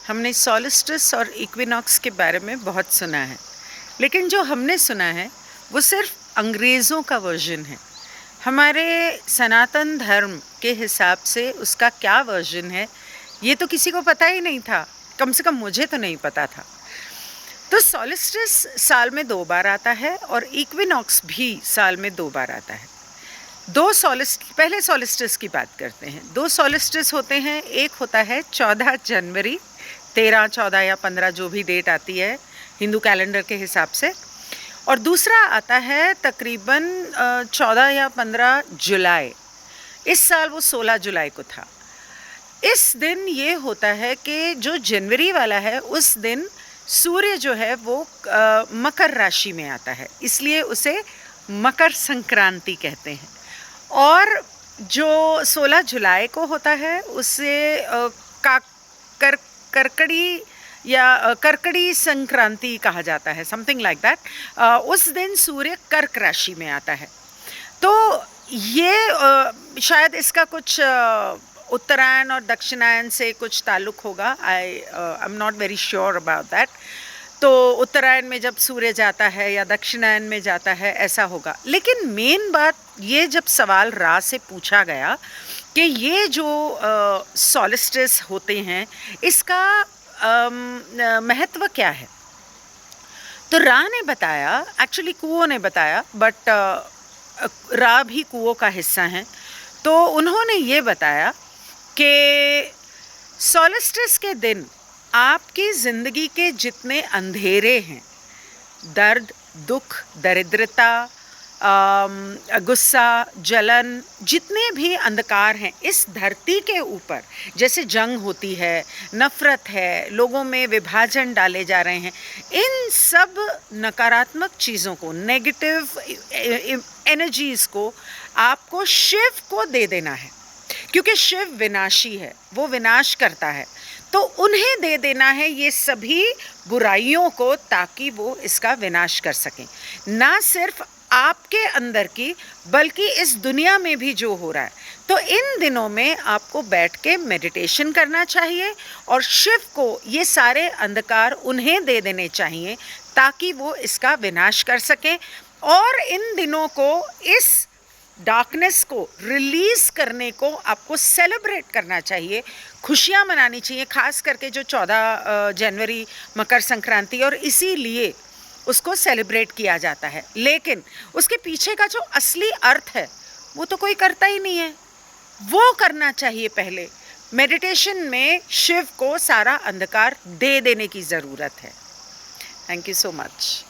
हमने सॉलिस्टिस और इक्विनॉक्स के बारे में बहुत सुना है, लेकिन जो हमने सुना है वो सिर्फ अंग्रेज़ों का वर्जन है। हमारे सनातन धर्म के हिसाब से उसका क्या वर्जन है ये तो किसी को पता ही नहीं था, कम से कम मुझे तो नहीं पता था। तो सॉलिस्टिस साल में 2 बार आता है और इक्विनॉक्स भी साल में 2 बार आता है। पहले सॉलिस्टिस की बात करते हैं। 2 सॉलिस्टिस होते हैं, एक होता है 14 जनवरी, 13, 14 या 15 जो भी डेट आती है हिंदू कैलेंडर के हिसाब से, और दूसरा आता है तकरीबन 14 या 15 जुलाई। इस साल वो 16 जुलाई को था। इस दिन ये होता है कि जो जनवरी वाला है उस दिन सूर्य जो है वो मकर राशि में आता है, इसलिए उसे मकर संक्रांति कहते हैं। और जो 16 जुलाई को होता है उसे कर्कड़ी संक्रांति कहा जाता है, समथिंग लाइक दैट। उस दिन सूर्य कर्क राशि में आता है। तो ये शायद इसका कुछ उत्तरायण और दक्षिणायन से कुछ ताल्लुक़ होगा। I am not very sure about that. तो उत्तरायण में जब सूर्य जाता है या दक्षिणायन में जाता है, ऐसा होगा। लेकिन मेन बात ये, जब सवाल रा से पूछा गया कि ये जो सॉलिस्टिस होते हैं इसका महत्व क्या है, तो रा ने बताया, एक्चुअली कुओं ने बताया, बट रा भी कुओं का हिस्सा हैं। तो उन्होंने ये बताया कि सॉलिस्टिस के दिन आपकी ज़िंदगी के जितने अंधेरे हैं, दर्द, दुख, दरिद्रता, गुस्सा, जलन, जितने भी अंधकार हैं इस धरती के ऊपर, जैसे जंग होती है, नफ़रत है, लोगों में विभाजन डाले जा रहे हैं, इन सब नकारात्मक चीज़ों को, नेगेटिव एनर्जीज़ को आपको शिव को दे देना है, क्योंकि शिव विनाशी है, वो विनाश करता है। तो उन्हें दे देना है ये सभी बुराइयों को, ताकि वो इसका विनाश कर सकें। ना सिर्फ आपके अंदर की, बल्कि इस दुनिया में भी जो हो रहा है। तो इन दिनों में आपको बैठ के मेडिटेशन करना चाहिए और शिव को ये सारे अंधकार उन्हें दे देने चाहिए, ताकि वो इसका विनाश कर सकें। और इन दिनों को, इस डार्कनेस को रिलीज़ करने को आपको सेलिब्रेट करना चाहिए, खुशियाँ मनानी चाहिए, ख़ास करके जो 14 जनवरी मकर संक्रांति, और इसीलिए उसको सेलिब्रेट किया जाता है। लेकिन उसके पीछे का जो असली अर्थ है वो तो कोई करता ही नहीं है, वो करना चाहिए पहले। मेडिटेशन में शिव को सारा अंधकार दे देने की ज़रूरत है। Thank you so much.